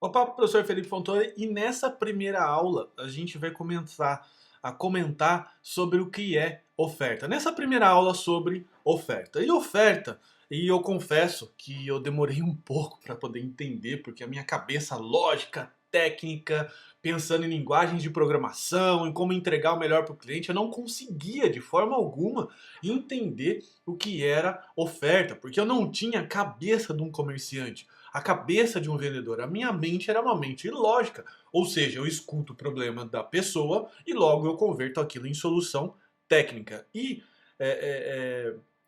Opa, professor Felipe Fontoura, e nessa primeira aula a gente vai começar a comentar sobre o que é oferta. Nessa primeira aula sobre oferta. E eu confesso que eu demorei um pouco para poder entender, porque a minha cabeça lógica, técnica, pensando em linguagens de programação, em como entregar o melhor para o cliente, eu não conseguia de forma alguma entender o que era oferta, porque eu não tinha a cabeça de um comerciante, a cabeça de um vendedor. A minha mente era uma mente ilógica. Ou seja, eu escuto o problema da pessoa e logo eu converto aquilo em solução técnica.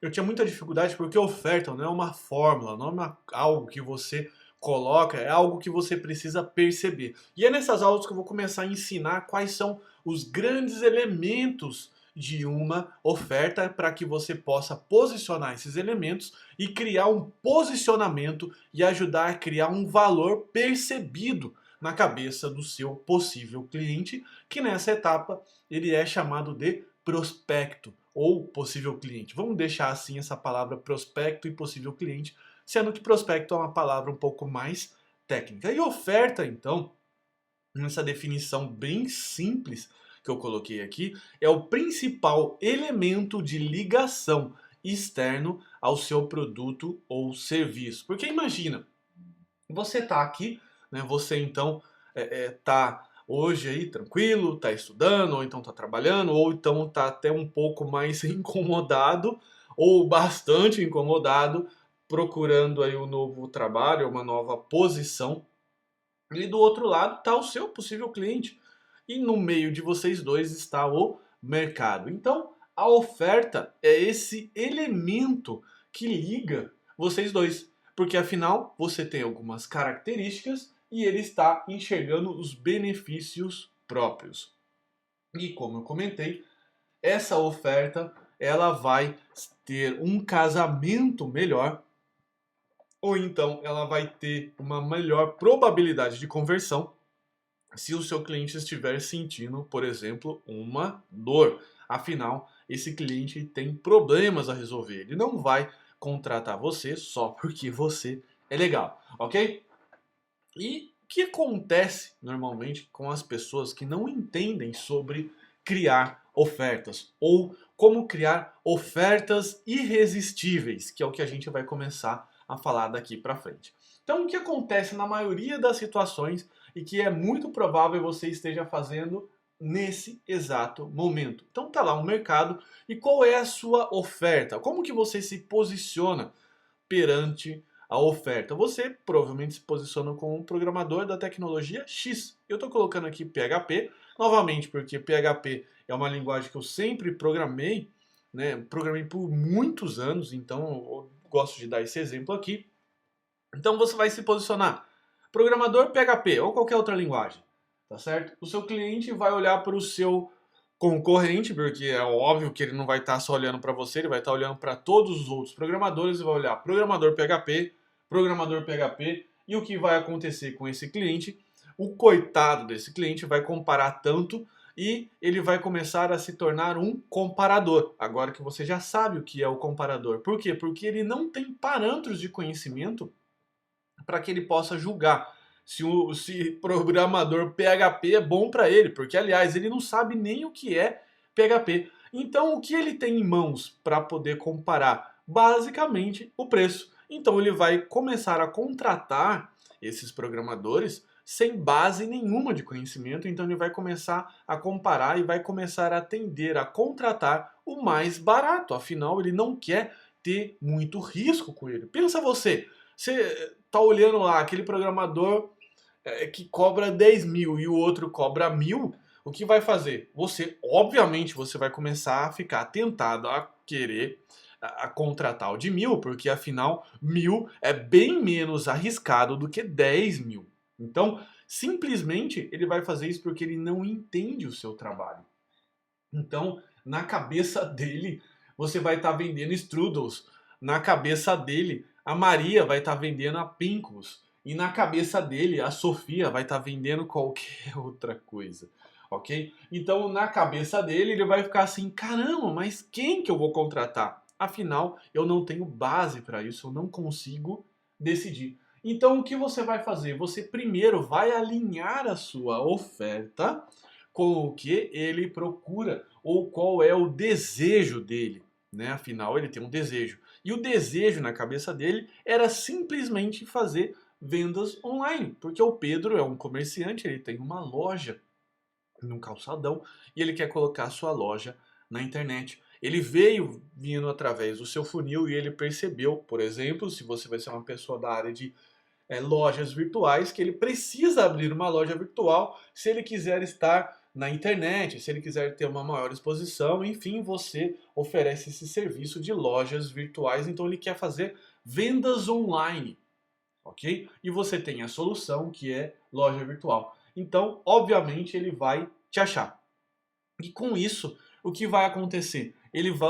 Eu tinha muita dificuldade porque oferta não é uma fórmula, não é algo que você coloca, é algo que você precisa perceber. E é nessas aulas que eu vou começar a ensinar quais são os grandes elementos de uma oferta para que você possa posicionar esses elementos e criar um posicionamento e ajudar a criar um valor percebido na cabeça do seu possível cliente, que nessa etapa ele é chamado de prospecto ou possível cliente. Vamos deixar assim essa palavra prospecto e possível cliente, sendo que prospecto é uma palavra um pouco mais técnica. E oferta, então, nessa definição bem simples que eu coloquei aqui, é o principal elemento de ligação externo ao seu produto ou serviço. Porque imagina, você está aqui, né? Você então está hoje aí tranquilo, está estudando, ou então está trabalhando, ou então está até um pouco mais incomodado, ou bastante incomodado, procurando aí um novo trabalho, uma nova posição. E do outro lado está o seu possível cliente. E no meio de vocês dois está o mercado. Então, a oferta é esse elemento que liga vocês dois. Porque afinal, você tem algumas características e ele está enxergando os benefícios próprios. E como eu comentei, essa oferta ela vai ter um casamento melhor, ou então ela vai ter uma melhor probabilidade de conversão se o seu cliente estiver sentindo, por exemplo, uma dor. Afinal, esse cliente tem problemas a resolver. Ele não vai contratar você só porque você é legal, ok? E o que acontece normalmente com as pessoas que não entendem sobre criar ofertas ou como criar ofertas irresistíveis, que é o que a gente vai começar a falar daqui para frente. Então, o que acontece na maioria das situações e que é muito provável você esteja fazendo nesse exato momento. Então, tá lá um mercado e qual é a sua oferta? Como que você se posiciona perante a oferta? Você provavelmente se posiciona como um programador da tecnologia X. Eu estou colocando aqui PHP, novamente porque PHP é uma linguagem que eu sempre programei, né? Programei por muitos anos, então eu gosto de dar esse exemplo aqui. Então você vai se posicionar programador PHP ou qualquer outra linguagem, tá certo? O seu cliente vai olhar para o seu concorrente, porque é óbvio que ele não vai estar só olhando para você, ele vai estar olhando para todos os outros programadores e vai olhar programador PHP, e o que vai acontecer com esse cliente? O coitado desse cliente vai comparar tanto e ele vai começar a se tornar um comparador. Agora que você já sabe o que é o comparador. Por quê? Porque ele não tem parâmetros de conhecimento para que ele possa julgar se programador PHP é bom para ele, porque aliás ele não sabe nem o que é PHP. Então o que ele tem em mãos para poder comparar? Basicamente o preço. Então ele vai começar a contratar esses programadores sem base nenhuma de conhecimento, então ele vai começar a comparar e vai começar a tender a contratar o mais barato, afinal ele não quer ter muito risco com ele. Pensa você tá olhando lá aquele programador que cobra 10 mil e o outro cobra 1.000, o que vai fazer? Você, obviamente, você vai começar a ficar tentado a querer a contratar o de 1.000, porque afinal 1.000 é bem menos arriscado do que 10 mil. Então, simplesmente ele vai fazer isso porque ele não entende o seu trabalho. Então, na cabeça dele, você vai estar vendendo strudels. Na cabeça dele, a Maria vai estar vendendo a Pinkos. E na cabeça dele, a Sofia vai estar vendendo qualquer outra coisa. Ok? Então, na cabeça dele, ele vai ficar assim: caramba, mas quem que eu vou contratar? Afinal, eu não tenho base para isso, eu não consigo decidir. Então, o que você vai fazer? Você primeiro vai alinhar a sua oferta com o que ele procura ou qual é o desejo dele, né? Afinal, ele tem um desejo. E o desejo na cabeça dele era simplesmente fazer vendas online, porque o Pedro é um comerciante, ele tem uma loja num calçadão e ele quer colocar a sua loja na internet. Ele veio vindo através do seu funil e ele percebeu, por exemplo, se você vai ser uma pessoa da área de lojas virtuais, que ele precisa abrir uma loja virtual se ele quiser estar na internet, se ele quiser ter uma maior exposição, enfim, você oferece esse serviço de lojas virtuais, então ele quer fazer vendas online, ok? E você tem a solução que é loja virtual. Então, obviamente, ele vai te achar. E com isso, o que vai acontecer?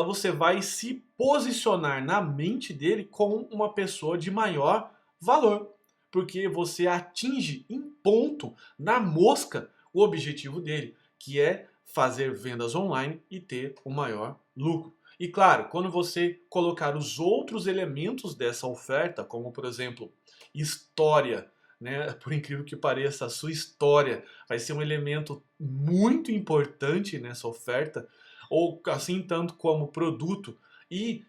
Você vai se posicionar na mente dele como uma pessoa de maior valor, porque você atinge em ponto, na mosca, o objetivo dele, que é fazer vendas online e ter o maior lucro. E claro, quando você colocar os outros elementos dessa oferta, como por exemplo, história, né? Por incrível que pareça, a sua história vai ser um elemento muito importante nessa oferta, ou assim tanto como produto e,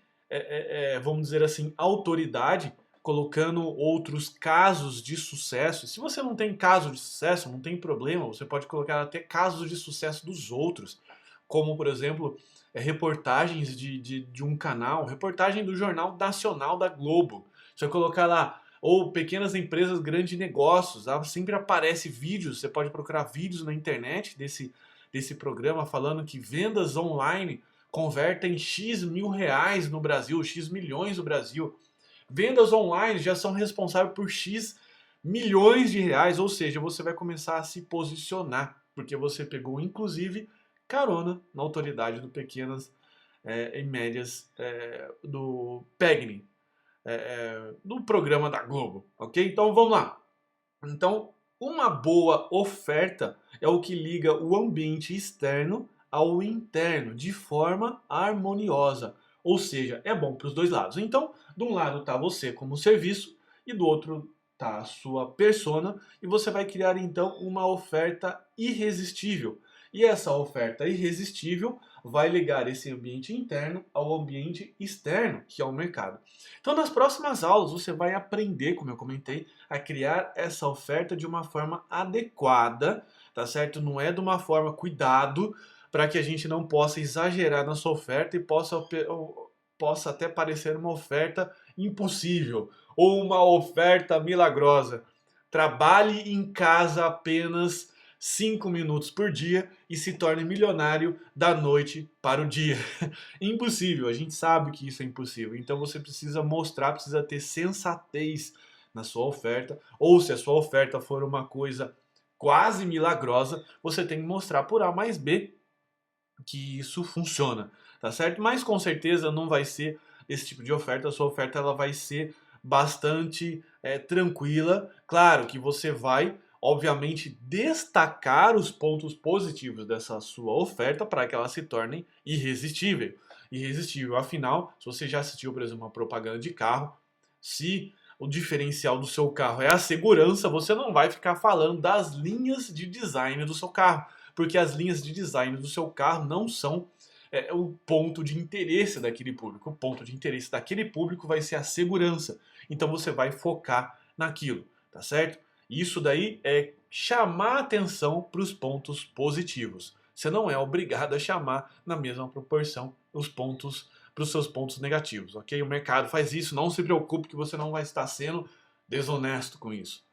vamos dizer assim, autoridade, colocando outros casos de sucesso. Se você não tem caso de sucesso, não tem problema, você pode colocar até casos de sucesso dos outros, como por exemplo, reportagens de um canal, reportagem do Jornal Nacional da Globo. Você vai colocar lá, ou pequenas empresas, grandes negócios. Sempre aparece vídeos, você pode procurar vídeos na internet desse programa falando que vendas online convertem X mil reais no Brasil, X milhões no Brasil. Vendas online já são responsáveis por X milhões de reais, ou seja, você vai começar a se posicionar, porque você pegou inclusive carona na autoridade do Pequenas e Médias do PEGNI, do programa da Globo, ok? Então vamos lá. Então, uma boa oferta é o que liga o ambiente externo ao interno de forma harmoniosa. Ou seja, é bom para os dois lados. Então, de um lado está você como serviço e do outro está a sua persona, e você vai criar então uma oferta irresistível. E essa oferta irresistível vai ligar esse ambiente interno ao ambiente externo, que é o mercado. Então, nas próximas aulas, você vai aprender, como eu comentei, a criar essa oferta de uma forma adequada, tá certo? Não é de uma forma cuidado, para que a gente não possa exagerar na sua oferta e possa até parecer uma oferta impossível ou uma oferta milagrosa. Trabalhe em casa apenas 5 minutos por dia e se torne milionário da noite para o dia. Impossível, a gente sabe que isso é impossível. Então você precisa mostrar, precisa ter sensatez na sua oferta, ou se a sua oferta for uma coisa quase milagrosa, você tem que mostrar por A mais B que isso funciona, tá certo? Mas com certeza não vai ser esse tipo de oferta, a sua oferta ela vai ser bastante tranquila. Claro que você vai, obviamente, destacar os pontos positivos dessa sua oferta para que ela se torne irresistível. Irresistível, afinal, se você já assistiu, por exemplo, uma propaganda de carro, se o diferencial do seu carro é a segurança, você não vai ficar falando das linhas de design do seu carro, porque as linhas de design do seu carro não são o ponto de interesse daquele público. O ponto de interesse daquele público vai ser a segurança. Então você vai focar naquilo, tá certo? Isso daí é chamar atenção para os pontos positivos. Você não é obrigado a chamar na mesma proporção os pontos para os seus pontos negativos, ok? O mercado faz isso, não se preocupe que você não vai estar sendo desonesto com isso.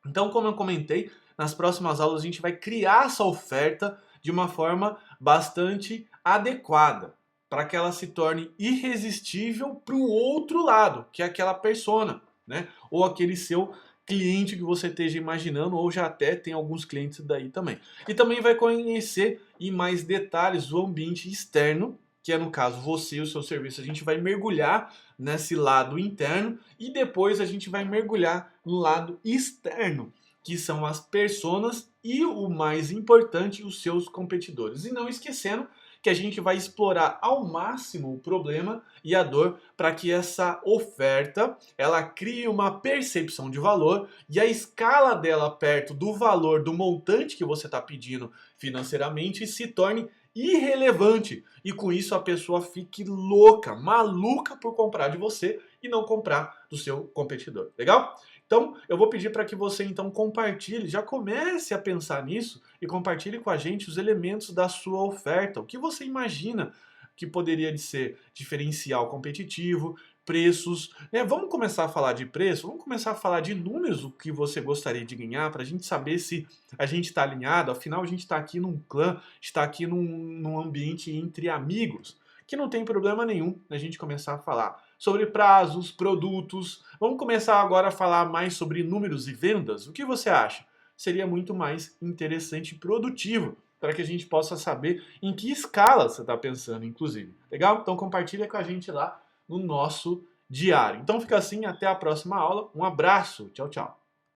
Então, como eu comentei, nas próximas aulas a gente vai criar essa oferta de uma forma bastante adequada, para que ela se torne irresistível para o outro lado, que é aquela persona, né? Ou aquele seu cliente que você esteja imaginando, ou já até tem alguns clientes daí também. E também vai conhecer em mais detalhes o ambiente externo, que é no caso você e o seu serviço. A gente vai mergulhar nesse lado interno e depois a gente vai mergulhar no lado externo, que são as personas e, o mais importante, os seus competidores. E não esquecendo que a gente vai explorar ao máximo o problema e a dor para que essa oferta ela crie uma percepção de valor e a escala dela perto do valor do montante que você está pedindo financeiramente se torne irrelevante e com isso a pessoa fique louca, maluca por comprar de você e não comprar do seu competidor. Legal? Então, eu vou pedir para que você então compartilhe, já comece a pensar nisso e compartilhe com a gente os elementos da sua oferta. O que você imagina que poderia de ser diferencial competitivo, preços, né? Vamos começar a falar de preço, vamos começar a falar de números, o que você gostaria de ganhar, para a gente saber se a gente está alinhado. Afinal, a gente está aqui num clã, está aqui num ambiente entre amigos, que não tem problema nenhum a gente começar a falar sobre prazos, produtos. Vamos começar agora a falar mais sobre números e vendas? O que você acha? Seria muito mais interessante e produtivo para que a gente possa saber em que escala você está pensando, inclusive. Legal? Então compartilha com a gente lá no nosso diário. Então fica assim, até a próxima aula. Um abraço, tchau, tchau.